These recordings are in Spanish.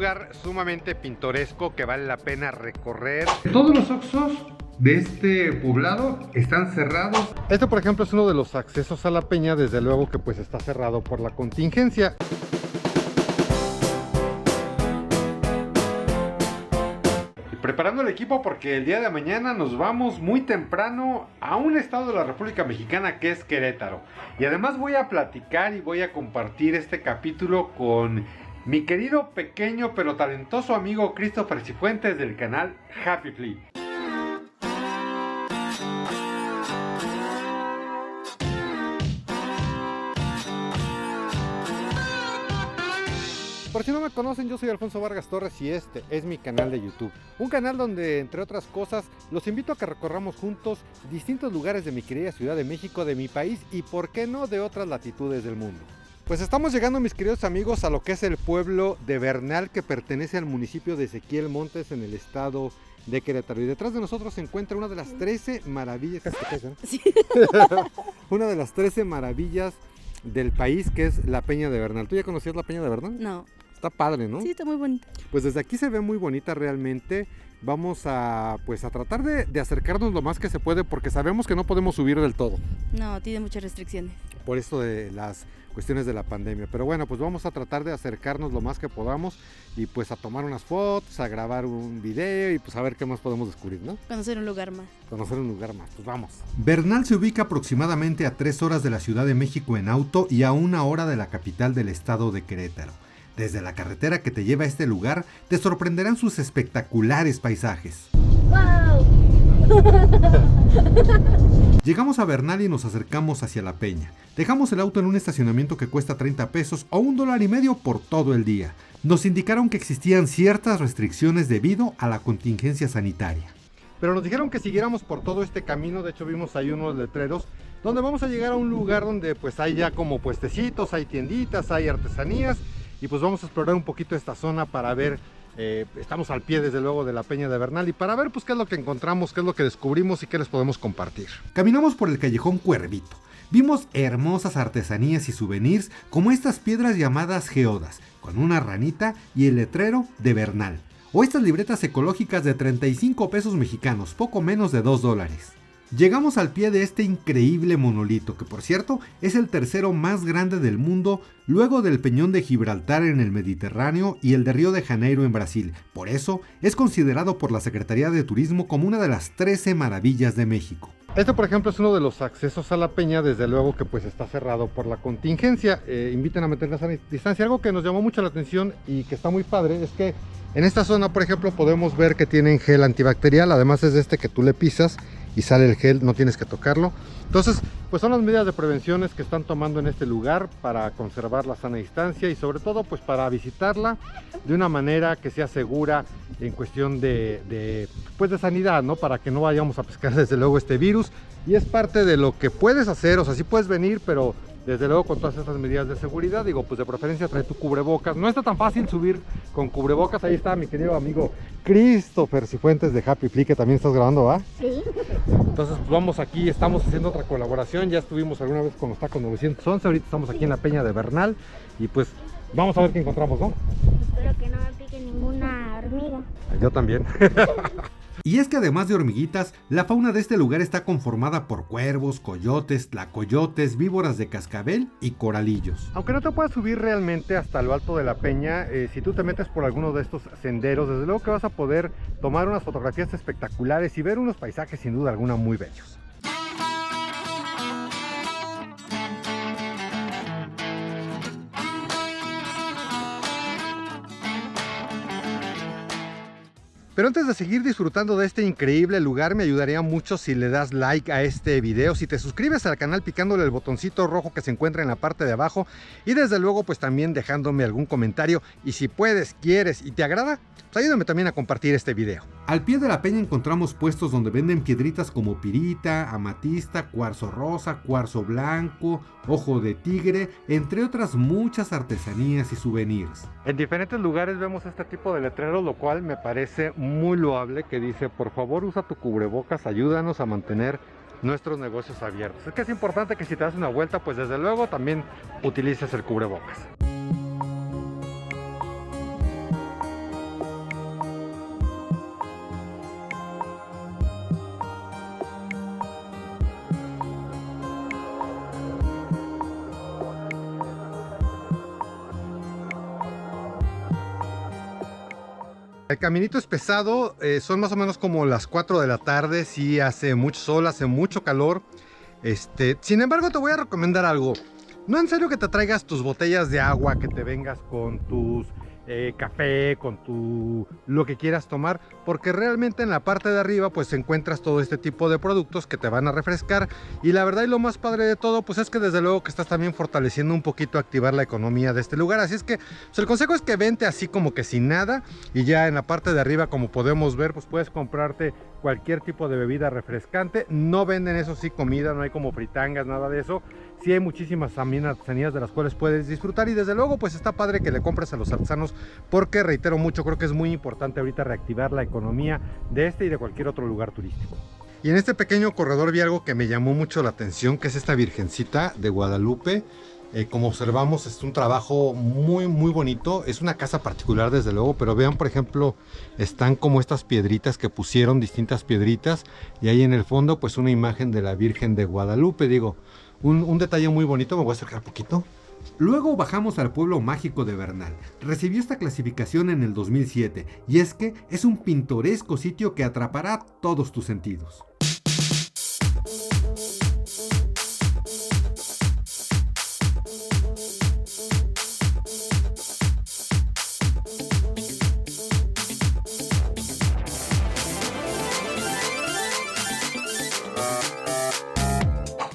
lugar sumamente pintoresco que vale la pena recorrer. Todos los Oxxos de este poblado están cerrados. Este, por ejemplo, es uno de los accesos a la peña, desde luego que pues está cerrado por la contingencia. Y preparando el equipo porque el día de mañana nos vamos muy temprano a un estado de la República Mexicana que es Querétaro. Y además voy a platicar y voy a compartir este capítulo con mi querido, pequeño pero talentoso amigo Christopher Cifuentes del canal Happy Flea. Por si no me conocen, yo soy Alfonso Vargas Torres y este es mi canal de YouTube. Un canal donde, entre otras cosas, los invito a que recorramos juntos distintos lugares de mi querida Ciudad de México, de mi país y, por qué no, de otras latitudes del mundo. Pues estamos llegando, mis queridos amigos, a lo que es el pueblo de Bernal, que pertenece al municipio de Ezequiel Montes, en el estado de Querétaro. Y detrás de nosotros se encuentra una de las 13 maravillas, ¿sí? Una de las 13 maravillas del país, que es la Peña de Bernal. ¿Tú ya conocías la Peña de Bernal? No. Está padre, ¿no? Sí, está muy bonita. Pues desde aquí se ve muy bonita realmente. Vamos a tratar de acercarnos lo más que se puede, porque sabemos que no podemos subir del todo. No, tiene muchas restricciones. Por esto de las cuestiones de la pandemia. Pero bueno, pues vamos a tratar de acercarnos lo más que podamos y pues a tomar unas fotos, a grabar un video y pues a ver qué más podemos descubrir, ¿no? Conocer un lugar más. Conocer un lugar más, pues vamos. Bernal se ubica aproximadamente a 3 horas de la Ciudad de México en auto y a 1 hora de la capital del estado de Querétaro. Desde la carretera que te lleva a este lugar, te sorprenderán sus espectaculares paisajes. ¡Wow! Llegamos a Bernal y nos acercamos hacia la peña. Dejamos el auto en un estacionamiento que cuesta 30 pesos o $1.50 por todo el día. Nos indicaron que existían ciertas restricciones debido a la contingencia sanitaria. Pero nos dijeron que siguiéramos por todo este camino. De hecho vimos ahí unos letreros donde vamos a llegar a un lugar donde pues hay ya como puestecitos, hay tienditas, hay artesanías. Y pues vamos a explorar un poquito esta zona para ver, estamos al pie desde luego de la Peña de Bernal y para ver pues qué es lo que encontramos, qué es lo que descubrimos y qué les podemos compartir. Caminamos por el callejón Cuervito. Vimos hermosas artesanías y souvenirs como estas piedras llamadas geodas, con una ranita y el letrero de Bernal. O estas libretas ecológicas de 35 pesos mexicanos, poco menos de $2. Llegamos al pie de este increíble monolito, que por cierto es el tercero más grande del mundo, luego del Peñón de Gibraltar en el Mediterráneo y el de Río de Janeiro en Brasil. Por eso es considerado por la Secretaría de Turismo como una de las 13 maravillas de México. Este, por ejemplo, es uno de los accesos a la peña, desde luego que pues está cerrado por la contingencia. Inviten a mantener la distancia. Algo que nos llamó mucho la atención y que está muy padre es que en esta zona, por ejemplo, podemos ver que tienen gel antibacterial. Además es este que tú le pisas y sale el gel, no tienes que tocarlo. Entonces, pues son las medidas de prevenciones que están tomando en este lugar para conservar la sana distancia y sobre todo pues para visitarla de una manera que sea segura en cuestión de sanidad, ¿no? Para que no vayamos a pescar desde luego este virus. Y es parte de lo que puedes hacer, o sea, sí puedes venir, pero desde luego con todas estas medidas de seguridad, digo, pues de preferencia trae tu cubrebocas. No está tan fácil subir con cubrebocas. Ahí está mi querido amigo Christopher Cifuentes de Happy Flea, que también estás grabando, ¿va? Sí. Entonces pues vamos aquí, estamos haciendo otra colaboración. Ya estuvimos alguna vez con los tacos 911, ahorita estamos aquí en la Peña de Bernal y pues vamos a ver qué encontramos, ¿no? Espero que no me pique ninguna hormiga. Yo también. Y es que además de hormiguitas, la fauna de este lugar está conformada por cuervos, coyotes, tlacoyotes, víboras de cascabel y coralillos. Aunque no te puedas subir realmente hasta lo alto de la peña, si tú te metes por alguno de estos senderos, desde luego que vas a poder tomar unas fotografías espectaculares y ver unos paisajes sin duda alguna muy bellos. Pero antes de seguir disfrutando de este increíble lugar, me ayudaría mucho si le das like a este video, si te suscribes al canal picándole el botoncito rojo que se encuentra en la parte de abajo y desde luego pues también dejándome algún comentario y si puedes, quieres y te agrada, pues ayúdame también a compartir este video. Al pie de la peña encontramos puestos donde venden piedritas como pirita, amatista, cuarzo rosa, cuarzo blanco, ojo de tigre, entre otras muchas artesanías y souvenirs. En diferentes lugares vemos este tipo de letreros, lo cual me parece muy loable, que dice: por favor usa tu cubrebocas, ayúdanos a mantener nuestros negocios abiertos. Es que es importante que si te das una vuelta, pues desde luego también utilices el cubrebocas. El caminito es pesado, son más o menos como las 4 de la tarde, sí hace mucho sol, hace mucho calor. Sin embargo, te voy a recomendar algo. No en serio que te traigas tus botellas de agua, que te vengas con tus café, con lo que quieras tomar, porque realmente en la parte de arriba pues encuentras todo este tipo de productos que te van a refrescar, y la verdad y lo más padre de todo pues es que desde luego que estás también fortaleciendo un poquito, activar la economía de este lugar. Así es que pues, el consejo es que vente así como que sin nada, y ya en la parte de arriba, como podemos ver, pues puedes comprarte cualquier tipo de bebida refrescante. No venden, eso sí, comida, no hay como fritangas, nada de eso. Sí hay muchísimas también artesanías de las cuales puedes disfrutar, y desde luego pues está padre que le compres a los artesanos, porque reitero mucho, creo que es muy importante ahorita reactivar la economía de este y de cualquier otro lugar turístico. Y en este pequeño corredor vi algo que me llamó mucho la atención, que es esta Virgencita de Guadalupe. Como observamos, es un trabajo muy bonito. Es una casa particular desde luego, pero vean, por ejemplo, están como estas piedritas que pusieron, distintas piedritas, y ahí en el fondo pues una imagen de la Virgen de Guadalupe. Digo, un detalle muy bonito. Me voy a acercar un poquito. Luego bajamos al pueblo mágico de Bernal. Recibió esta clasificación en el 2007, y es que es un pintoresco sitio que atrapará todos tus sentidos.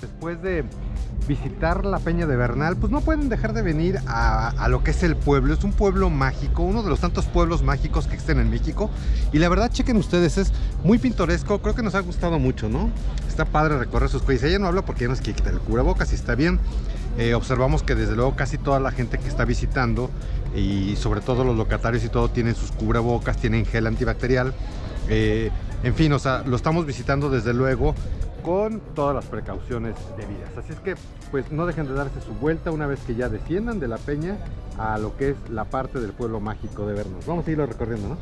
Después de visitar la Peña de Bernal, pues no pueden dejar de venir a lo que es el pueblo. Es un pueblo mágico, uno de los tantos pueblos mágicos que existen en México, y la verdad, chequen ustedes, es muy pintoresco. Creo que nos ha gustado mucho, ¿no? Está padre recorrer sus calles. Ella no habla porque ya nos quiere quitar el cubrebocas, y está bien. Observamos que desde luego casi toda la gente que está visitando, y sobre todo los locatarios y todo, tienen sus cubrebocas, tienen gel antibacterial. En fin, o sea, lo estamos visitando desde luego con todas las precauciones debidas. Así es que pues no dejen de darse su vuelta una vez que ya desciendan de la peña a lo que es la parte del pueblo mágico de Vernos. Vamos a irlo recorriendo, ¿no?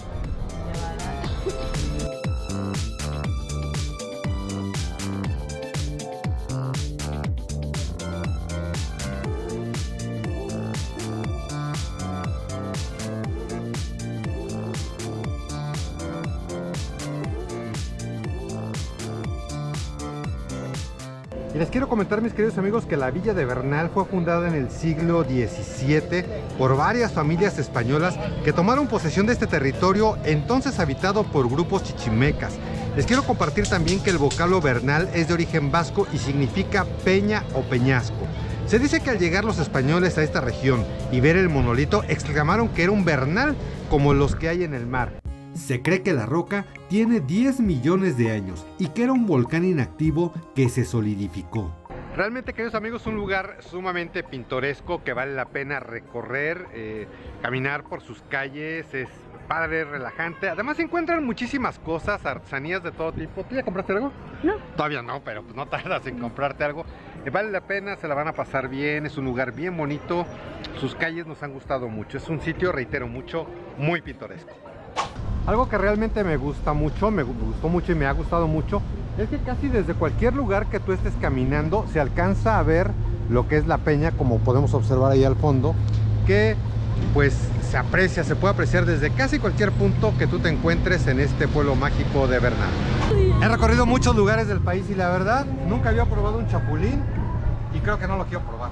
Y les quiero comentar, mis queridos amigos, que la villa de Bernal fue fundada en el siglo XVII por varias familias españolas que tomaron posesión de este territorio, entonces habitado por grupos chichimecas. Les quiero compartir también que el vocablo Bernal es de origen vasco y significa peña o peñasco. Se dice que al llegar los españoles a esta región y ver el monolito, exclamaron que era un Bernal como los que hay en el mar. Se cree que la roca tiene 10 millones de años y que era un volcán inactivo que se solidificó. Realmente, queridos amigos, un lugar sumamente pintoresco que vale la pena recorrer, caminar por sus calles, es padre, relajante. Además se encuentran muchísimas cosas, artesanías de todo tipo. ¿Tú ya compraste algo? No. Todavía no, pero pues no tardas en comprarte algo. Vale la pena, se la van a pasar bien, es un lugar bien bonito, sus calles nos han gustado mucho, es un sitio, reitero mucho, muy pintoresco. Algo que realmente me gusta mucho, me gustó mucho y me ha gustado mucho, es que casi desde cualquier lugar que tú estés caminando se alcanza a ver lo que es la peña, como podemos observar ahí al fondo, que pues se aprecia, se puede apreciar desde casi cualquier punto que tú te encuentres en este pueblo mágico de Bernal. He recorrido muchos lugares del país y la verdad nunca había probado un chapulín, y creo que no lo quiero probar.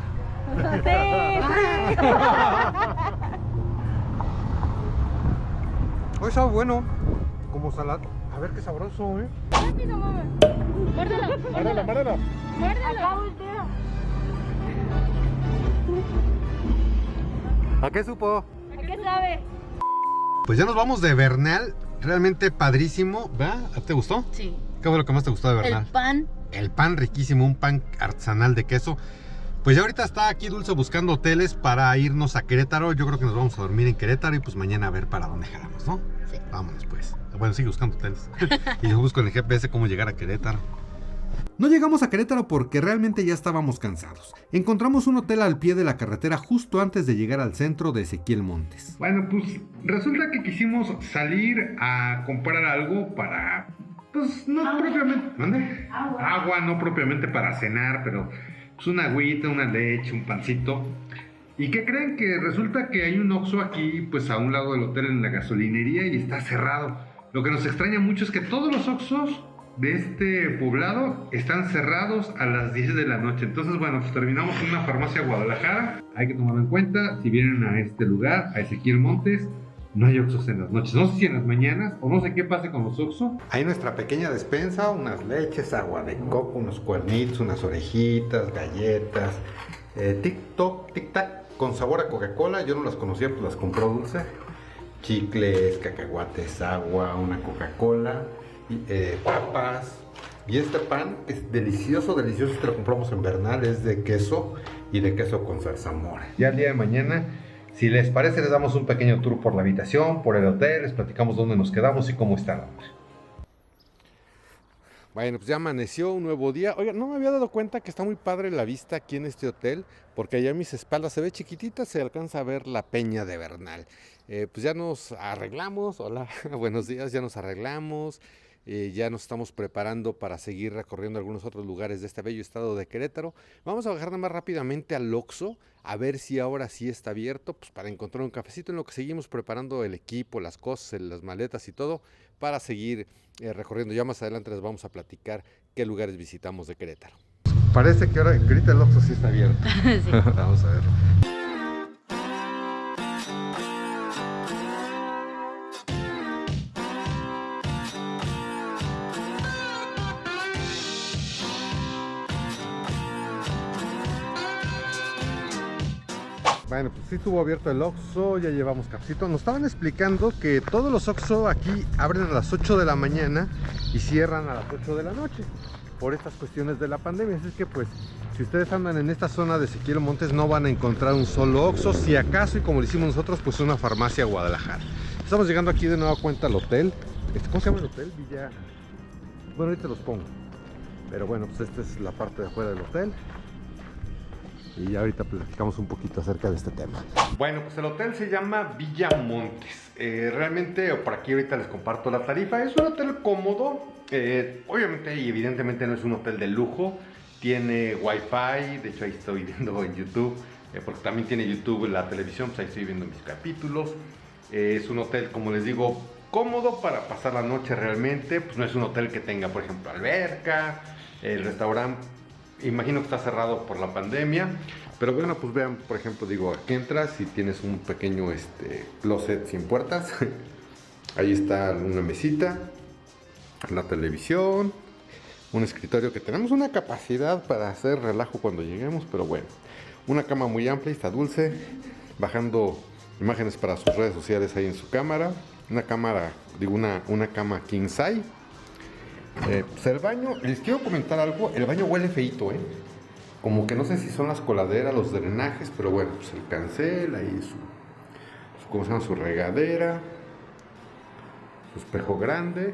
Hoy sabe bueno, como salado. A ver qué sabroso, ¿eh? Rápido, mamá. Muérdelo. Muérdelo, muérdelo. Muérdelo. Acá voltea. ¿A qué supo? ¿A qué sabe? Pues ya nos vamos de Bernal, realmente padrísimo, ¿verdad? ¿Te gustó? Sí. ¿Qué fue lo que más te gustó de Bernal? El pan. El pan riquísimo, un pan artesanal de queso. Pues ya ahorita está aquí Dulce buscando hoteles para irnos a Querétaro. Yo creo que nos vamos a dormir en Querétaro y pues mañana a ver para dónde jalamos, ¿no? Sí. Vámonos pues. Bueno, sigue buscando hoteles. Y yo busco en el GPS cómo llegar a Querétaro. No llegamos a Querétaro porque realmente ya estábamos cansados. Encontramos un hotel al pie de la carretera justo antes de llegar al centro de Ezequiel Montes. Bueno, pues resulta que quisimos salir a comprar algo para... Pues no propiamente... ¿Dónde? Agua, no propiamente para cenar, pero... Pues una agüita, una leche, un pancito. ¿Y qué creen? Que resulta que hay un Oxxo aquí, pues a un lado del hotel en la gasolinería y está cerrado. Lo que nos extraña mucho es que todos los Oxxos de este poblado están cerrados a las 10 de la noche. Entonces, bueno, pues terminamos en una farmacia Guadalajara. Hay que tomarlo en cuenta, si vienen a este lugar, a Ezequiel Montes, no hay Oxxos en las noches. No sé si en las mañanas o no sé qué pase con los Oxxos. Hay nuestra pequeña despensa, unas leches, agua de coco, unos cuernitos, unas orejitas, galletas, tic-tac, con sabor a Coca-Cola. Yo no las conocía, pues las compró Dulce. Chicles, cacahuates, agua, una Coca-Cola, papas. Y este pan es delicioso, delicioso. Este lo compramos en Bernal, es de queso y de queso con zarzamora. Ya el día de mañana, si les parece, les damos un pequeño tour por la habitación, por el hotel, les platicamos dónde nos quedamos y cómo está la noche. Bueno, pues ya amaneció un nuevo día. Oiga, no me había dado cuenta que está muy padre la vista aquí en este hotel, porque allá a mis espaldas se ve chiquitita, se alcanza a ver la Peña de Bernal. Pues ya nos arreglamos, hola, buenos días, ya nos arreglamos, ya nos estamos preparando para seguir recorriendo algunos otros lugares de este bello estado de Querétaro. Vamos a bajar nada más rápidamente al Oxxo, a ver si ahora sí está abierto, pues para encontrar un cafecito, en lo que seguimos preparando el equipo, las cosas, las maletas y todo, para seguir recorriendo. Ya más adelante les vamos a platicar qué lugares visitamos de Querétaro. Parece que ahorita el Oxxo sí está abierto. Sí. Vamos a ver. Bueno, pues sí estuvo abierto el Oxxo, ya llevamos cafecito. Nos estaban explicando que todos los Oxxo aquí abren a las 8 de la mañana y cierran a las 8 de la noche por estas cuestiones de la pandemia. Así que pues, si ustedes andan en esta zona de Ezequiel Montes, no van a encontrar un solo Oxxo. Si acaso, y como lo hicimos nosotros, pues una farmacia Guadalajara. Estamos llegando aquí de nueva cuenta al hotel. ¿Cómo se llama el hotel? Villa... Bueno, ahorita los pongo. Pero bueno, pues esta es la parte de afuera del hotel. Y ya ahorita platicamos un poquito acerca de este tema. Bueno, pues el hotel se llama Villa Montes. Realmente, por aquí ahorita les comparto la tarifa. Es un hotel cómodo. Obviamente y evidentemente no es un hotel de lujo. Tiene wifi, de hecho ahí estoy viendo en YouTube. Porque también tiene YouTube en la televisión, pues ahí estoy viendo mis capítulos. Es un hotel, como les digo, cómodo para pasar la noche realmente. Pues no es un hotel que tenga, por ejemplo, alberca. El restaurante, imagino que está cerrado por la pandemia, pero bueno, pues vean, por ejemplo, digo, aquí entras y tienes un pequeño closet sin puertas. Ahí está una mesita, la televisión, un escritorio que tenemos una capacidad para hacer relajo cuando lleguemos, pero bueno, una cama muy amplia, está Dulce, bajando imágenes para sus redes sociales ahí en su cámara, una cámara, digo, una cama king size. Pues el baño, les quiero comentar algo, el baño huele feíto, como que no sé si son las coladeras, los drenajes, pero bueno, pues el cancel, ahí ¿cómo se llama? Su regadera, su espejo grande,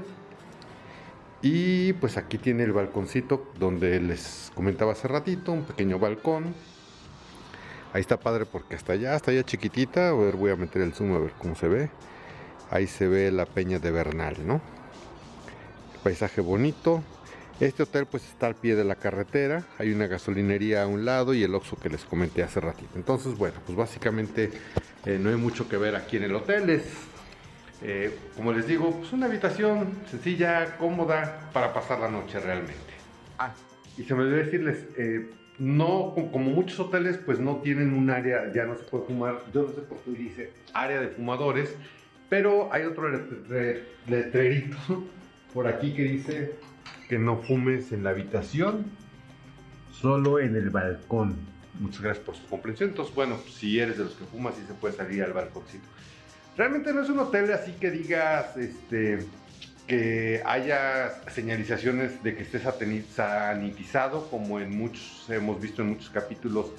y pues aquí tiene el balconcito donde les comentaba hace ratito, un pequeño balcón. Ahí está padre porque está allá chiquitita. A ver, voy a meter el zoom a ver cómo se ve. Ahí se ve la Peña de Bernal, ¿no? Paisaje bonito. Este hotel pues está al pie de la carretera, hay una gasolinería a un lado y el Oxxo que les comenté hace ratito. Entonces, bueno, pues básicamente no hay mucho que ver aquí en el hotel. Es, como les digo, pues una habitación sencilla, cómoda para pasar la noche realmente. Y se me olvidó decirles, no, como muchos hoteles pues no tienen un área, ya no se puede fumar. Yo no sé por qué dice área de fumadores, pero hay otro letrerito por aquí que dice que no fumes en la habitación, solo en el balcón. Muchas gracias por su comprensión. Entonces, bueno, si eres de los que fumas, sí se puede salir al balconcito. Realmente no es un hotel así que digas que haya señalizaciones de que esté sanitizado, como en muchos hemos visto en muchos capítulos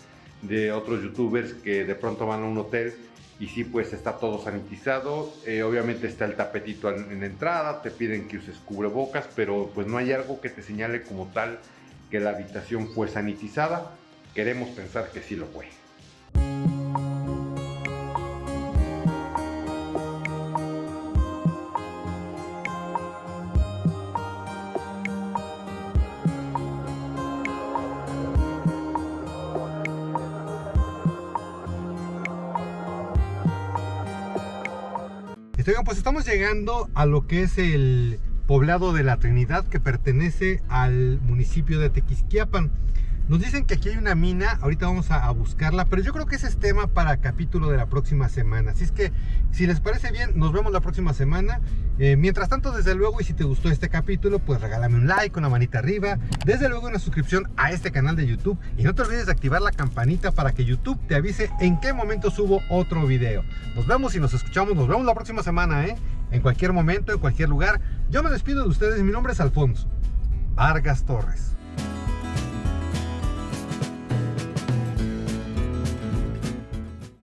de otros youtubers que de pronto van a un hotel y sí, pues está todo sanitizado. Obviamente está el tapetito en la entrada, te piden que uses cubrebocas, pero pues no hay algo que te señale como tal que la habitación fue sanitizada. Queremos pensar que sí lo fue. Oigan, pues estamos llegando a lo que es el poblado de la Trinidad, que pertenece al municipio de Tequisquiapan. Nos dicen que aquí hay una mina, ahorita vamos a buscarla, pero yo creo que ese es tema para capítulo de la próxima semana. Así es que, si les parece bien, nos vemos la próxima semana. Mientras tanto, desde luego, y si te gustó este capítulo, pues regálame un like, una manita arriba, desde luego una suscripción a este canal de YouTube, y no te olvides de activar la campanita para que YouTube te avise en qué momento subo otro video. Nos vemos y nos escuchamos, nos vemos la próxima semana, en cualquier momento, en cualquier lugar. Yo me despido de ustedes, mi nombre es Alfonso Vargas Torres.